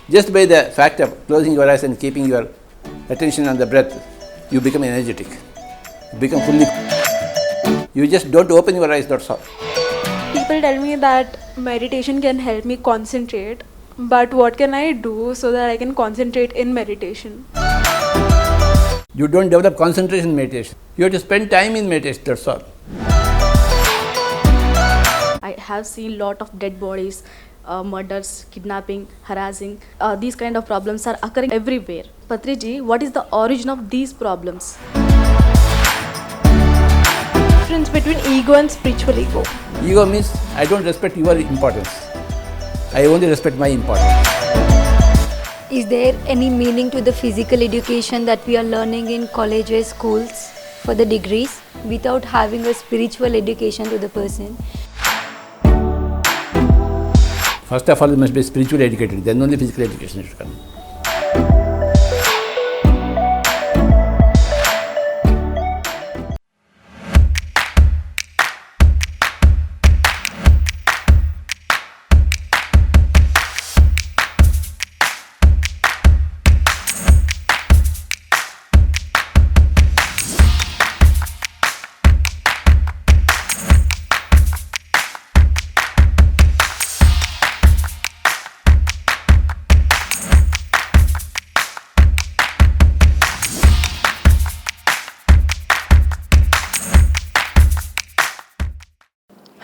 Just by the fact of closing your eyes and keeping your attention on the breath, you become energetic. You become fully. You just don't open your eyes, that's all. People tell me that meditation can help me concentrate, but what can I do so that I can concentrate in meditation? You don't develop concentration in meditation. You have to spend time in meditation, that's all. I have seen lot of dead bodies, murders, kidnapping, harassing. These kind of problems are occurring everywhere. Patriji, what is the origin of these problems? Difference between ego and spiritual ego. Ego means I don't respect your importance. I only respect my importance. Is there any meaning to the physical education that we are learning in colleges, schools for the degrees without having a spiritual education to the person? First of all, you must be spiritually educated, then only physical education should come.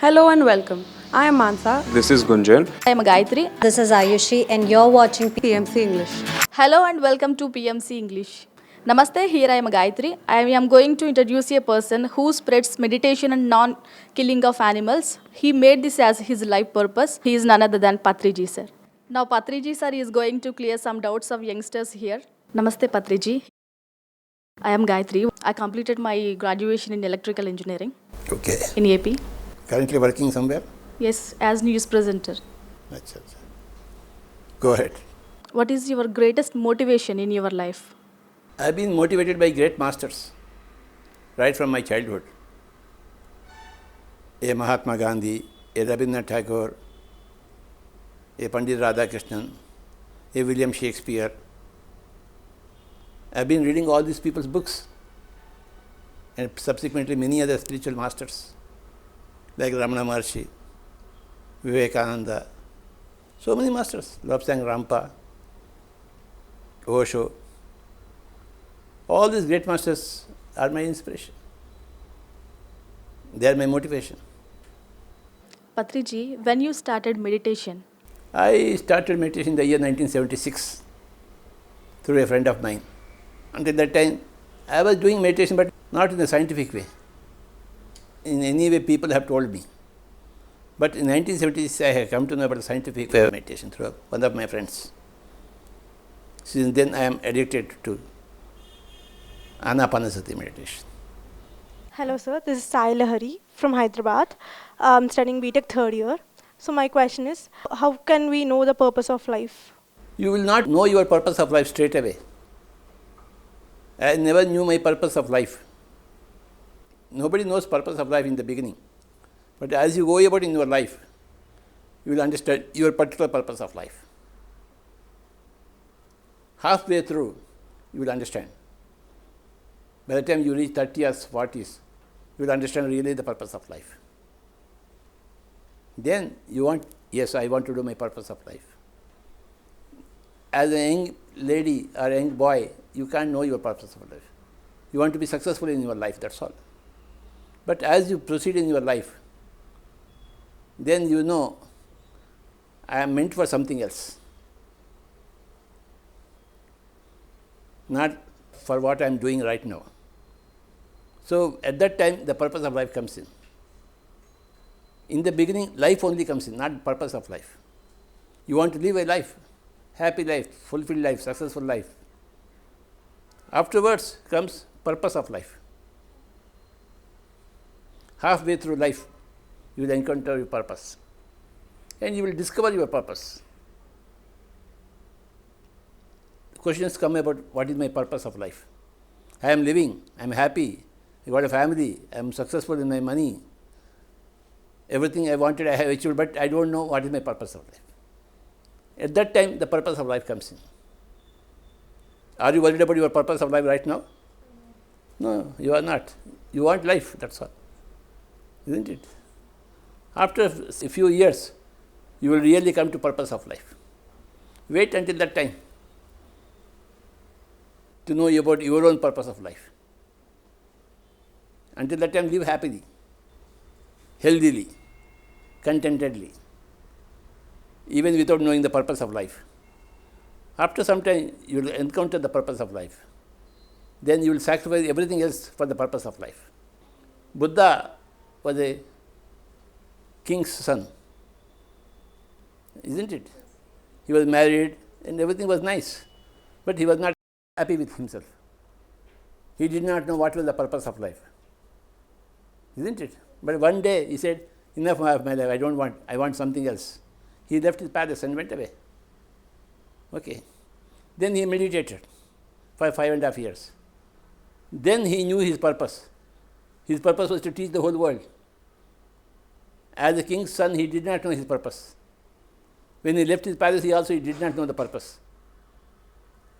Hello and welcome. I am Mansa. This is Gunjan. I am Gayatri. This is Ayushi and you're watching PMC English. Hello and welcome to PMC English. Namaste, here I am Gayatri. I am going to introduce a person who spreads meditation and non-killing of animals. He made this as his life purpose. He is none other than Patriji sir. Now Patriji sir is going to clear some doubts of youngsters here. Namaste Patriji. I am Gayatri. I completed my graduation in electrical engineering Okay. in AP. Currently working somewhere? Yes, as news presenter. Achha, achha. Go ahead. What is your greatest motivation in your life? I've been motivated by great masters right from my childhood. A Mahatma Gandhi, a Rabindranath Tagore, a Pandit Radhakrishnan, a William Shakespeare. I've been reading all these people's books and subsequently many other spiritual masters like Ramana Maharshi, Vivekananda, so many masters, Lobsang Rampa, Osho. All these great masters are my inspiration. They are my motivation. Patriji, when you started meditation, I started meditation in the year 1976 through a friend of mine. Until that time, I was doing meditation, but not in a scientific way. In any way, people have told me. But in 1976, I have come to know about the scientific way of meditation through one of my friends. Since then, I am addicted to Anapanasati meditation. Hello sir, this is Sai Lahari from Hyderabad. I'm studying BTech third year. So my question is, how can we know the purpose of life? You will not know your purpose of life straight away. I never knew my purpose of life. Nobody knows purpose of life in the beginning. But as you go about in your life, you will understand your particular purpose of life. Halfway through, you will understand. By the time you reach 30 or 40s, you will understand really the purpose of life. Then you want, yes, I want to do my purpose of life. As a young lady or a young boy, you can't know your purpose of life. You want to be successful in your life, that's all. But as you proceed in your life, then you know, I am meant for something else. Not for what I am doing right now. So at that time, the purpose of life comes in. In the beginning, life only comes in, not purpose of life. You want to live a life, happy life, fulfilled life, successful life. Afterwards comes purpose of life. Halfway through life, you will encounter your purpose and you will discover your purpose. Questions come about what is my purpose of life. I am living, I am happy, I got a family, I am successful in my money. Everything I wanted I have achieved, but I don't know what is my purpose of life. At that time, the purpose of life comes in. Are you worried about your purpose of life right now? No, you are not. You want life, that's all. Isn't it? After a few years, you will really come to purpose of life. Wait until that time to know about your own purpose of life. Until that time, live happily, healthily, contentedly, even without knowing the purpose of life. After some time, you will encounter the purpose of life. Then you will sacrifice everything else for the purpose of life. Buddha was a king's son, isn't it? He was married and everything was nice, but he was not happy with himself. He did not know what was the purpose of life, isn't it? But one day he said, enough of my life, I want something else. He left his palace and went away. Okay. Then he meditated for 5.5 years. Then he knew his purpose. His purpose was to teach the whole world. As a king's son, he did not know his purpose. When he left his palace, he did not know the purpose.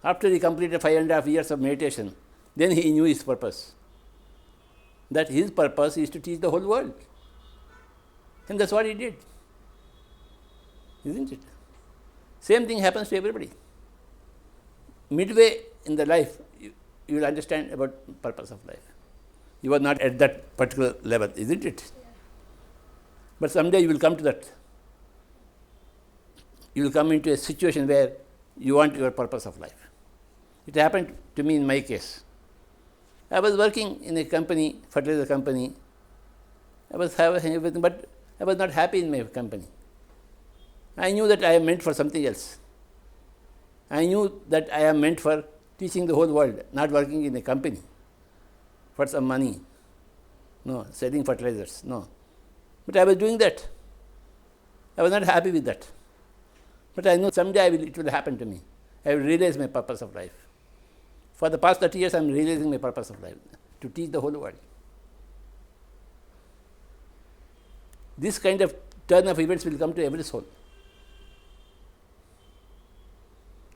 After he completed 5.5 years of meditation, then he knew his purpose. That his purpose is to teach the whole world. And that's what he did. Isn't it? Same thing happens to everybody. Midway in the life, you will understand about purpose of life. You are not at that particular level, isn't it? Yeah. But someday you will come to that. You will come into a situation where you want your purpose of life. It happened to me in my case. I was working in a company, fertilizer company. I was having everything, but I was not happy in my company. I knew that I am meant for something else. I knew that I am meant for teaching the whole world, not working in a company for some money. No, selling fertilizers, no. But I was doing that. I was not happy with that. But I know someday it will happen to me. I will realize my purpose of life. For the past 30 years, I am realizing my purpose of life, to teach the whole world. This kind of turn of events will come to every soul.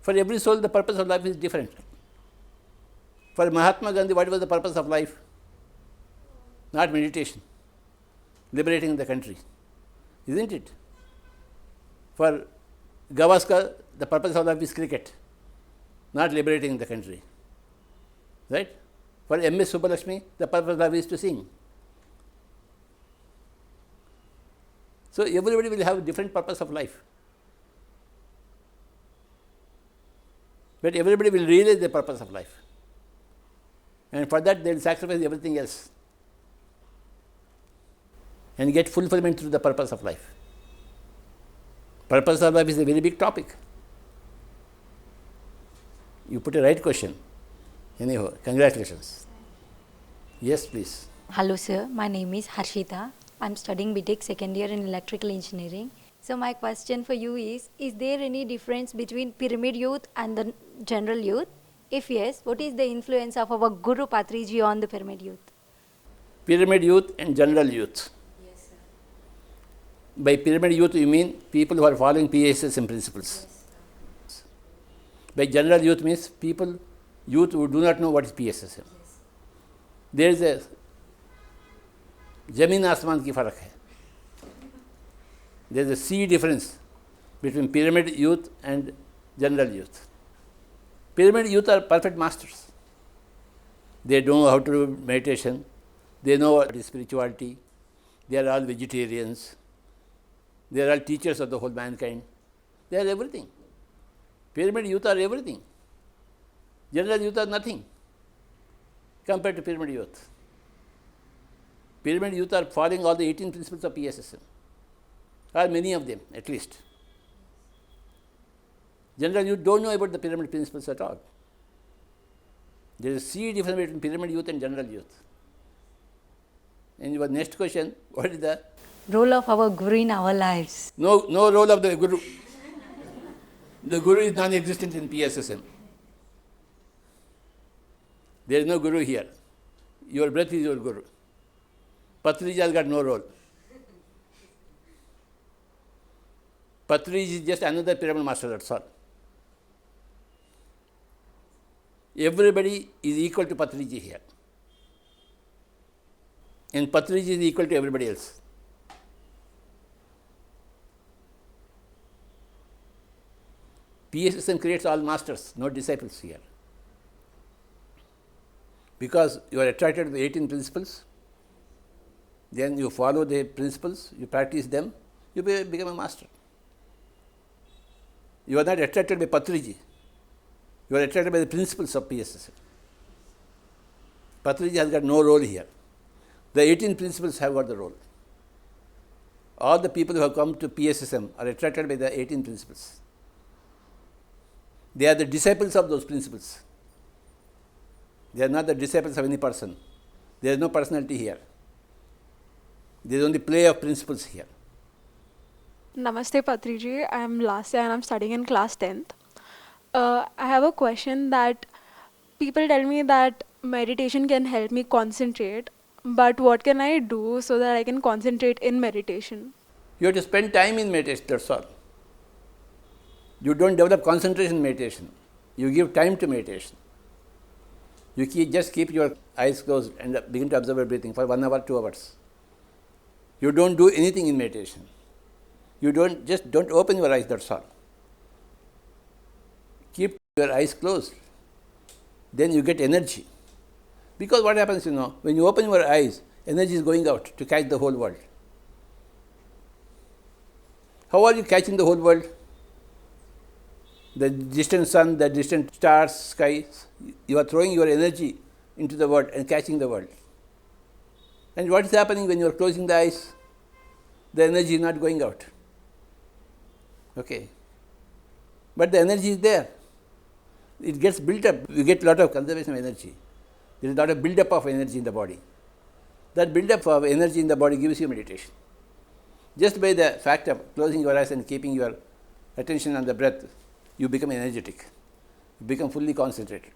For every soul, the purpose of life is different. For Mahatma Gandhi, what was the purpose of life? Not meditation, liberating the country, isn't it? For Gavaskar, the purpose of life is cricket, not liberating the country, right? For M.S. Subbulakshmi, the purpose of life is to sing. So everybody will have a different purpose of life. But everybody will realize the purpose of life. And for that, they will sacrifice everything else and get fulfillment through the purpose of life. Purpose of life is a very big topic. You put a right question. Anyhow, congratulations. Yes, please. Hello sir, my name is Harshita. I'm studying BTech second year in electrical engineering. So my question for you is there any difference between pyramid youth and the general youth? If yes, what is the influence of our Guru Patriji on the pyramid youth? Pyramid youth and general youth. Yes, sir. By pyramid youth, you mean people who are following PSSM principles. Yes. By general youth means youth who do not know what is PSSM. Yes. There is a Jamin Asman ki farak hai. There is a sea difference between pyramid youth and general youth. Pyramid youth are perfect masters. They know how to do meditation. They know what is spirituality. They are all vegetarians. They are all teachers of the whole mankind. They are everything. Pyramid youth are everything. General youth are nothing compared to pyramid youth. Pyramid youth are following all the 18 principles of PSSM, or many of them at least. General youth don't know about the pyramid principles at all. There is a sea difference between pyramid youth and general youth. And your next question, what is the role of our Guru in our lives? No role of the Guru. The Guru is non-existent in PSSM. There is no Guru here. Your breath is your Guru. Patriji has got no role. Patriji is just another pyramid master, that's all. Everybody is equal to Patriji here. And Patriji is equal to everybody else. PSSM creates all masters, no disciples here. Because you are attracted to the 18 principles, then you follow the principles, you practice them, you become a master. You are not attracted by Patriji, you are attracted by the principles of PSSM. Patriji has got no role here. The 18 principles have got the role. All the people who have come to PSSM are attracted by the 18 principles. They are the disciples of those principles. They are not the disciples of any person. There is no personality here. There is only play of principles here. Namaste Patriji, I am Lasya and I am studying in class 10th. I have a question that people tell me that meditation can help me concentrate, but what can I do so that I can concentrate in meditation? You have to spend time in meditation, that's all. You don't develop concentration in meditation. You give time to meditation. You just keep your eyes closed and begin to observe your breathing for 1 hour, 2 hours. You don't do anything in meditation. You don't open your eyes, that's all. Keep your eyes closed. Then you get energy. Because what happens, when you open your eyes, energy is going out to catch the whole world. How are you catching the whole world? The distant sun, the distant stars, skies, you are throwing your energy into the world and catching the world. And what is happening when you are closing the eyes? The energy is not going out. Okay. But the energy is there. It gets built up. You get a lot of conservation of energy. There is a lot of build-up of energy in the body. That build-up of energy in the body gives you meditation. Just by the fact of closing your eyes and keeping your attention on the breath, you become energetic. You become fully concentrated.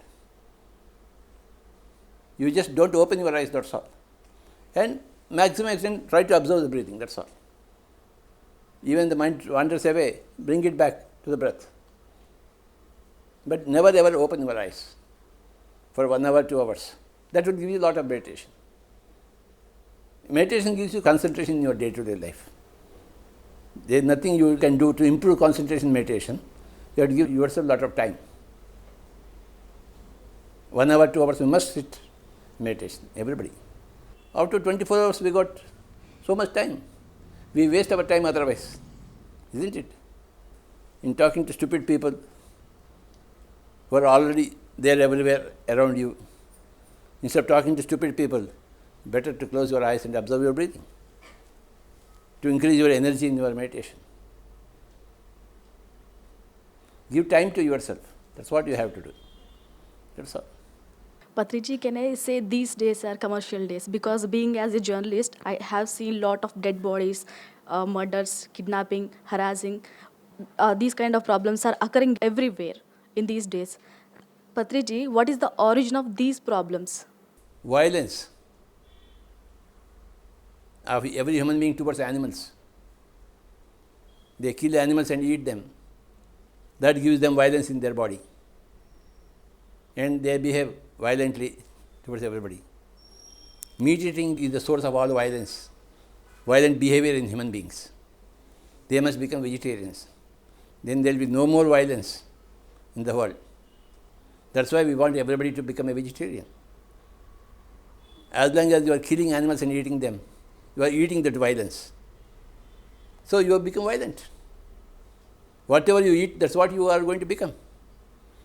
You just don't open your eyes, that's all. And maximum extent, try to observe the breathing, that's all. Even the mind wanders away, bring it back to the breath. But never ever open your eyes for 1 hour, 2 hours. That will give you a lot of meditation. Meditation gives you concentration in your day-to-day life. There is nothing you can do to improve concentration in meditation. You have to give yourself a lot of time. 1 hour, 2 hours, you must sit meditation, everybody. After 24 hours, we got so much time. We waste our time otherwise, isn't it? In talking to stupid people who are already there everywhere around you. Instead of talking to stupid people, better to close your eyes and observe your breathing to increase your energy in your meditation. Give time to yourself. That's what you have to do. That's all. Patriji, can I say these days are commercial days? Because being as a journalist, I have seen lot of dead bodies, murders, kidnapping, harassing. These kind of problems are occurring everywhere in these days. Patriji, what is the origin of these problems? Violence of every human being towards animals. They kill animals and eat them. That gives them violence in their body. And they behave violently towards everybody. Meat eating is the source of all violence, violent behavior in human beings. They must become vegetarians. Then there will be no more violence in the world. That's why we want everybody to become a vegetarian. As long as you are killing animals and eating them, you are eating that violence. So you have become violent. Whatever you eat, that's what you are going to become.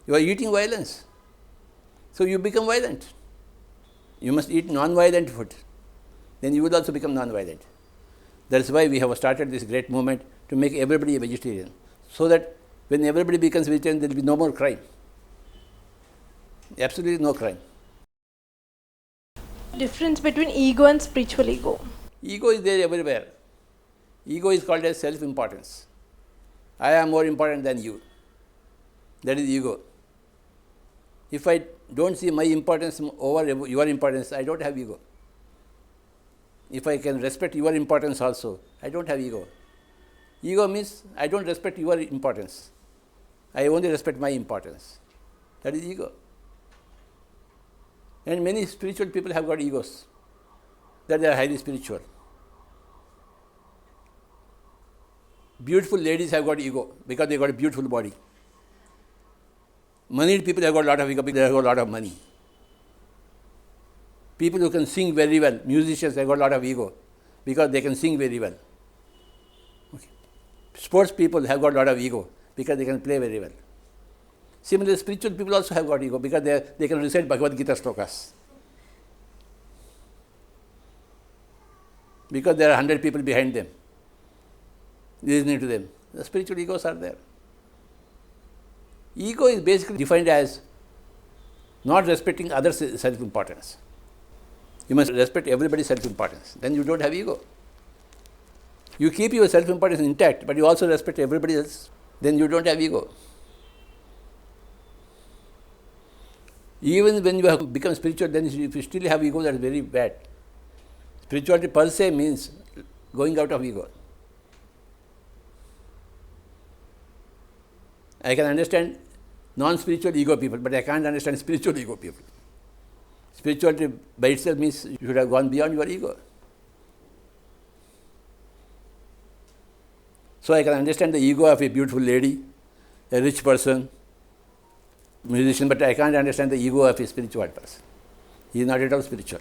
You are eating violence. So you become violent. You must eat non-violent food. Then you will also become non-violent. That's why we have started this great movement to make everybody a vegetarian. So that when everybody becomes vegetarian, there will be no more crime. Absolutely no crime. Difference between ego and spiritual ego. Ego is there everywhere. Ego is called as self-importance. I am more important than you. That is ego. If I don't see my importance over your importance, I don't have ego. If I can respect your importance also, I don't have ego. Ego means I don't respect your importance. I only respect my importance. That is ego. And many spiritual people have got egos, that they are highly spiritual. Beautiful ladies have got ego because they got a beautiful body. Moneyed people have got a lot of ego because they have got a lot of money. People who can sing very well, musicians have got a lot of ego because they can sing very well. Okay. Sports people have got a lot of ego because they can play very well. Similarly, spiritual people also have got ego because they can recite Bhagavad Gita slokas. Because there are 100 people behind them, listening to them. The spiritual egos are there. Ego is basically defined as not respecting others' self-importance. You must respect everybody's self-importance. Then you don't have ego. You keep your self-importance intact, but you also respect everybody else. Then you don't have ego. Even when you have become spiritual, then if you still have ego, that is very bad. Spirituality per se means going out of ego. I can understand non-spiritual ego people, but I can't understand spiritual ego people. Spirituality by itself means you should have gone beyond your ego. So I can understand the ego of a beautiful lady, a rich person, musician, but I can't understand the ego of a spiritual person. He is not at all spiritual.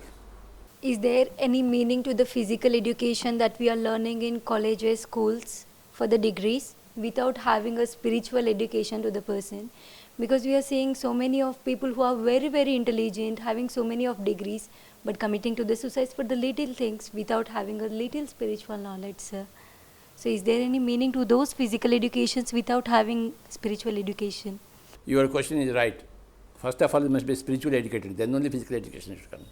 Is there any meaning to the physical education that we are learning in colleges, schools for the degrees without having a spiritual education to the person? Because we are seeing so many of people who are very, very intelligent, having so many of degrees, but committing to the suicides for the little things without having a little spiritual knowledge, sir. So is there any meaning to those physical educations without having spiritual education? Your question is right. First of all, you must be spiritually educated, then only physical education should come.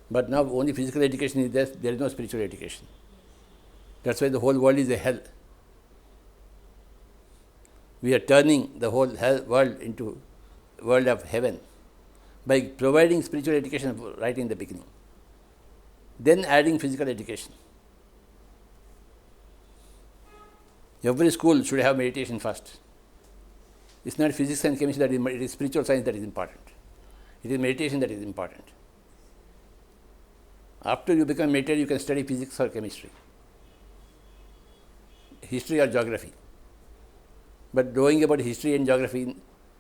But now only physical education is there is no spiritual education. That's why the whole world is a hell. We are turning the whole world into a world of heaven by providing spiritual education right in the beginning, then adding physical education. Every school should have meditation first. It's not physics and chemistry that is, it is spiritual science that is important. It is meditation that is important. After you become meditator, you can study physics or chemistry, history or geography. But knowing about history and geography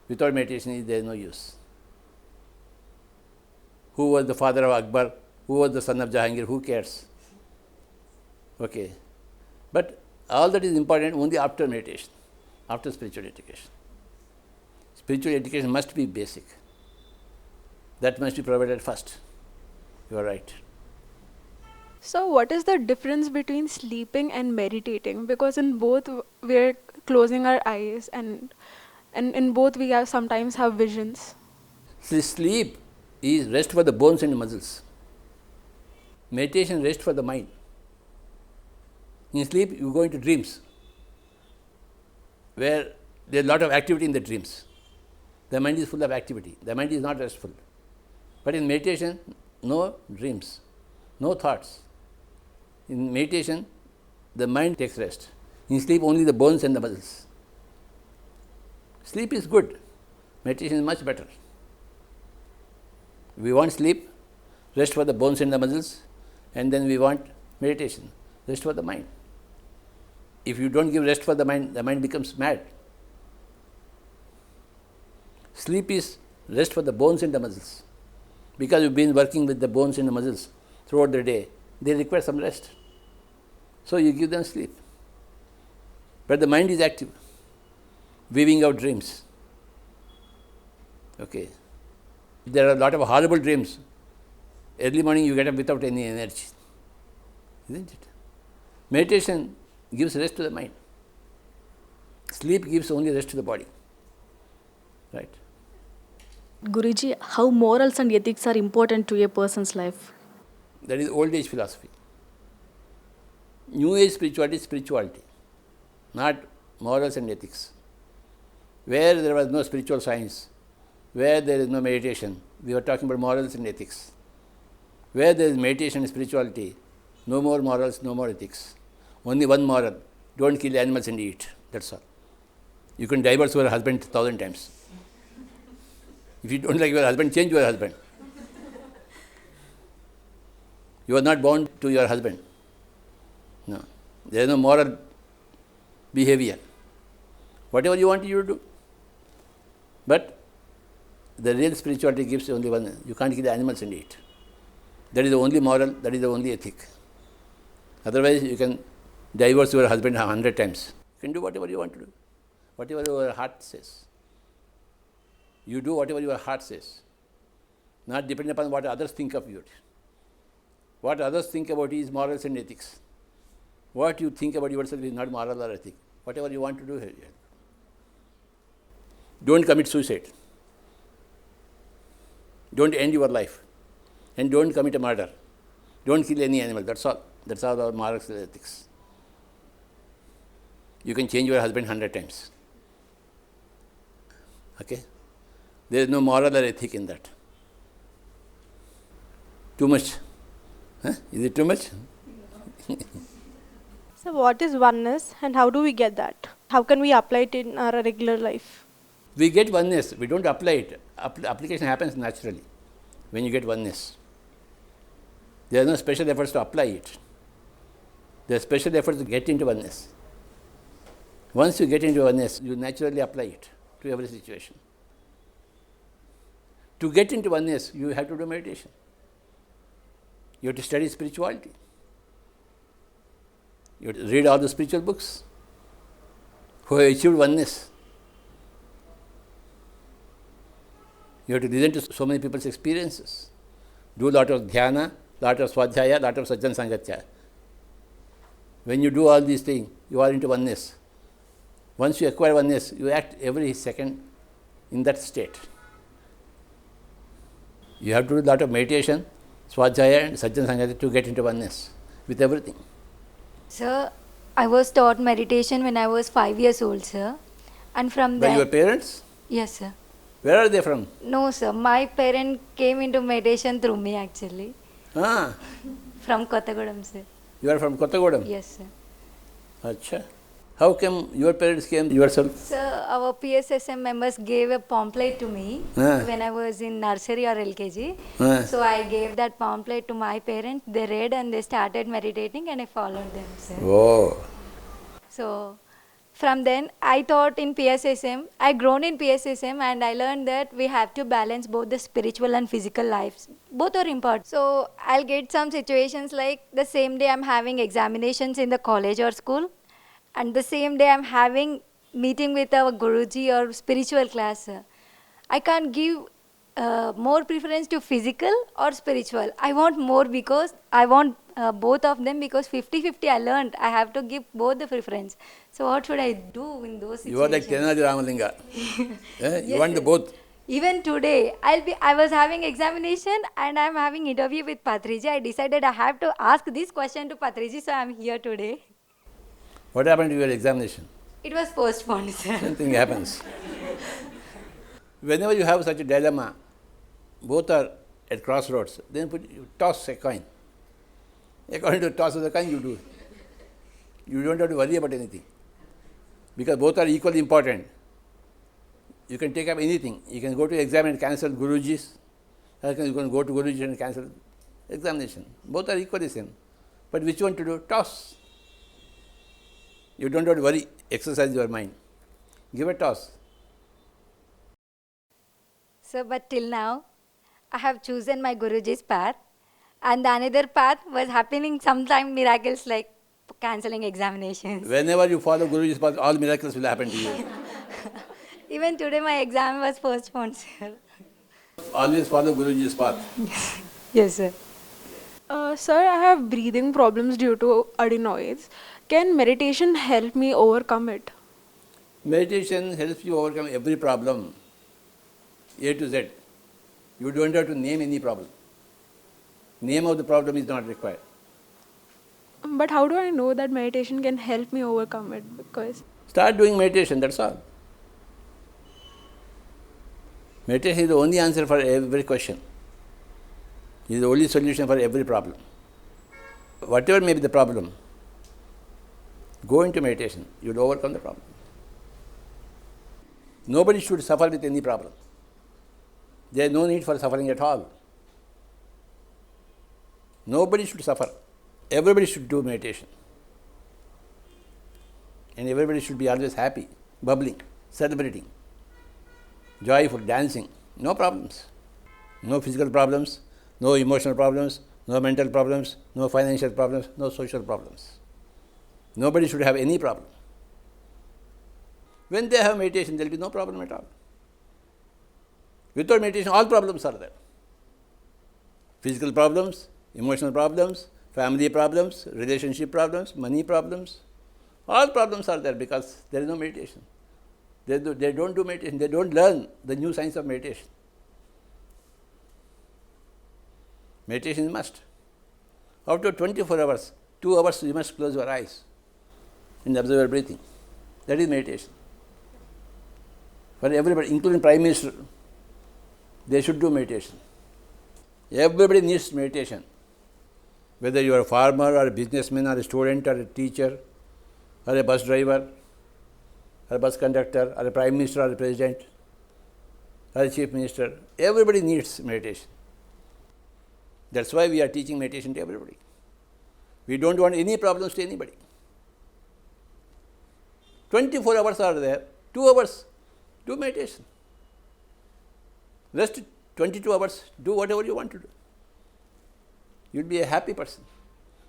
without meditation, there is no use. Who was the father of Akbar? Who was the son of Jahangir? Who cares? Okay. But all that is important only after meditation, after spiritual education. Spiritual education must be basic. That must be provided first. You are right. So what is the difference between sleeping and meditating? Because in both we're closing our eyes and in both we have sometimes have visions. Sleep is rest for the bones and muscles. Meditation rest for the mind. In sleep you go into dreams where there is a lot of activity in the dreams. The mind is full of activity. The mind is not restful. But in meditation, no dreams, no thoughts. In meditation, the mind takes rest. In sleep, only the bones and the muscles. Sleep is good. Meditation is much better. We want sleep, rest for the bones and the muscles, and then we want meditation, rest for the mind. If you don't give rest for the mind becomes mad. Sleep is rest for the bones and the muscles. Because you've been working with the bones and the muscles throughout the day, they require some rest. So you give them sleep. But the mind is active, weaving out dreams. Okay. There are a lot of horrible dreams. Early morning you get up without any energy. Isn't it? Meditation gives rest to the mind. Sleep gives only rest to the body. Right? Guruji, how morals and ethics are important to a person's life? That is old age philosophy. New age spirituality is spirituality, not morals and ethics. Where there was no spiritual science, where there is no meditation, we were talking about morals and ethics. Where there is meditation and spirituality, no more morals, no more ethics. Only one moral, don't kill animals and eat. That's all. You can divorce your husband 1,000 times. If you don't like your husband, change your husband. You are not bound to your husband. No. There is no moral behavior. Whatever you want, you do. But the real spirituality gives only one. You can't kill animals and eat. That is the only moral, that is the only ethic. Otherwise, you can divorce your husband 100 times. You can do whatever you want to do. Whatever your heart says. You do whatever your heart says. Not depending upon what others think of you. What others think about you is morals and ethics. What you think about yourself is not moral or ethic. Whatever you want to do, don't commit suicide. Don't end your life. And don't commit a murder. Don't kill any animal. That's all. That's all our morals and ethics. You can change your husband 100 times. Okay? There is no moral or ethic in that. Too much. Huh? Is it too much? So what is oneness and how do we get that? How can we apply it in our regular life? We get oneness. We don't apply it. Application happens naturally when you get oneness. There are no special efforts to apply it. There are special efforts to get into oneness. Once you get into oneness, you naturally apply it to every situation. To get into oneness, you have to do meditation. You have to study spirituality. You have to read all the spiritual books who have achieved oneness. You have to listen to so many people's experiences. Do a lot of dhyana, lot of swadhyaya, lot of sajjan sangatya. When you do all these things, you are into oneness. Once you acquire oneness, you act every second in that state. You have to do a lot of meditation, swadhyaya and sajjan sangatya to get into oneness with everything. Sir, I was taught meditation when I was 5 years old, sir. And from By there... your parents? Yes, sir. Where are they from? No, sir. My parent came into meditation through me, actually. Ah, From Kottagudam, sir. you are from Kottagudam? Yes, sir. Acha. How come your parents came yourself? Sir, our PSSM members gave a pamphlet to me when I was in nursery or LKG. So I gave that pamphlet to my parents. They read and they started meditating and I followed them, sir. Oh. So from then I taught in PSSM. I grown in PSSM and I learned that we have to balance both the spiritual and physical lives. Both are important. So I'll get some situations like the same day I'm having examinations in the college or school. And the same day I'm having meeting with our Guruji or spiritual class. I can't give more preference to physical or spiritual. I want more because I want both of them because 50-50 I learned. I have to give both the preference. So what should I do in those situations? You are like Tenali Ramalinga. You want the both. Even today, I was having examination and I'm having interview with Patriji. I decided I have to ask this question to Patriji, so I'm here today. What happened to your examination? It was postponed, sir. Same thing happens. Whenever you have such a dilemma, both are at crossroads, then you toss a coin. According to the toss of the coin, you do. You don't have to worry about anything. Because both are equally important. You can take up anything. You can go to exam and cancel Guruji's. You can go to Guruji and cancel examination. Both are equally same. But which one to do? Toss. You don't have to worry, exercise your mind. Give a toss. So, but till now, I have chosen my Guruji's path, and the another path was happening sometime miracles like cancelling examinations. Whenever you follow Guruji's path, all miracles will happen to you. Even today, my exam was postponed, sir. Always follow Guruji's path. Yes, sir. Sir, I have breathing problems due to adenoids. Can meditation help me overcome it? Meditation helps you overcome every problem, A to Z. You don't have to name any problem. Name of the problem is not required. But how do I know that meditation can help me overcome it? Because Start doing meditation, that's all. Meditation is the only answer for every question. It is the only solution for every problem. Whatever may be the problem, Go into meditation, you will overcome the problem. Nobody should suffer with any problem. There is no need for suffering at all. Nobody should suffer. Everybody should do meditation. And everybody should be always happy, bubbling, celebrating, joyful, dancing. No problems. No physical problems, no emotional problems, no mental problems, no financial problems, no social problems. Nobody should have any problem. When they have meditation, there will be no problem at all. Without meditation, all problems are there. Physical problems, emotional problems, family problems, relationship problems, money problems. All problems are there because there is no meditation. They don't do meditation. They don't learn the new science of meditation. Meditation is must. After 24 hours, 2 hours you must close your eyes and observe your breathing. That is meditation. For everybody, including Prime Minister, they should do meditation. Everybody needs meditation. Whether you are a farmer or a businessman or a student or a teacher or a bus driver or a bus conductor or a Prime Minister or a President or a Chief Minister, everybody needs meditation. That's why we are teaching meditation to everybody. We don't want any problems to anybody. 24 hours are there, 2 hours, do meditation. Rest 22 hours, do whatever you want to do. You will be a happy person.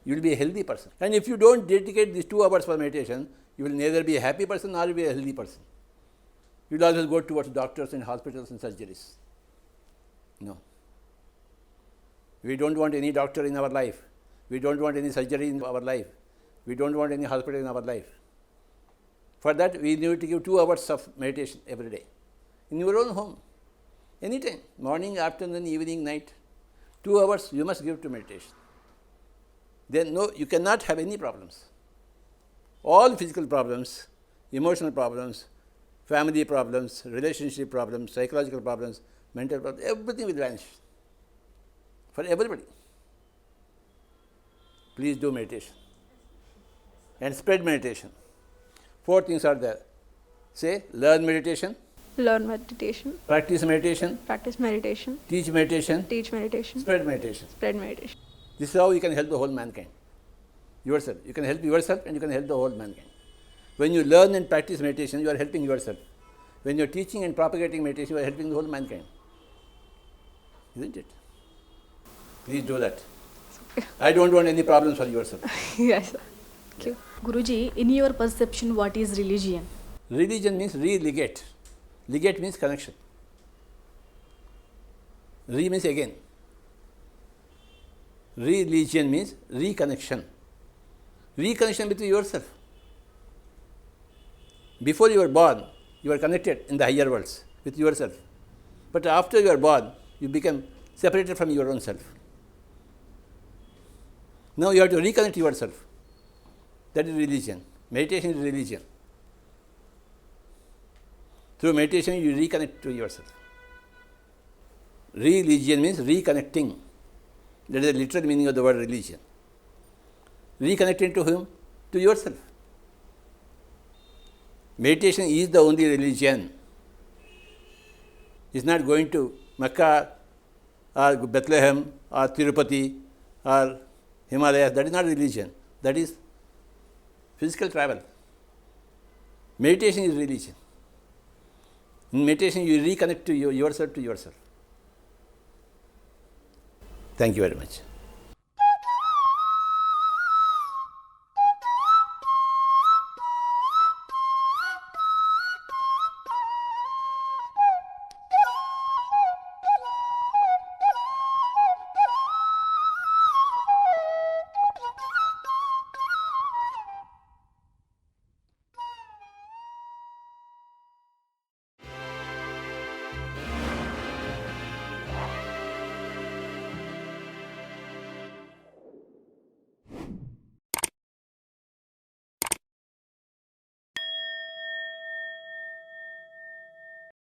You will be a healthy person. And if you don't dedicate these 2 hours for meditation, you will neither be a happy person nor be a healthy person. You will always go towards doctors and hospitals and surgeries. No. We don't want any doctor in our life. We don't want any surgery in our life. We don't want any hospital in our life. For that, we need to give 2 hours of meditation every day. In your own home, anytime, morning, afternoon, evening, night, 2 hours you must give to meditation. Then you cannot have any problems. All physical problems, emotional problems, family problems, relationship problems, psychological problems, mental problems, everything will vanish. For everybody. Please do meditation. And spread meditation. 4 things are there. Say, learn meditation. Learn meditation. Practice meditation. Practice meditation. Teach meditation. Teach meditation. Spread meditation. Spread meditation. This is how you can help the whole mankind. Yourself. You can help yourself and you can help the whole mankind. When you learn and practice meditation, you are helping yourself. When you are teaching and propagating meditation, you are helping the whole mankind. Isn't it? Please do that. I don't want any problems for yourself. Yes, sir. Thank you. Guruji, in your perception, what is religion? Religion means re-legate. Legate means connection. Re means again. Religion means reconnection. Reconnection with yourself. Before you were born, you were connected in the higher worlds with yourself. But after you are born, you become separated from your own self. Now you have to reconnect yourself. That is religion. Meditation is religion. Through meditation, you reconnect to yourself. Religion means reconnecting. That is the literal meaning of the word religion. Reconnecting to whom? To yourself. Meditation is the only religion. It's not going to Mecca or Bethlehem or Tirupati or Himalayas. That is not religion. That is physical travel. Meditation is religion. In meditation, you reconnect to yourself to yourself. Thank you very much.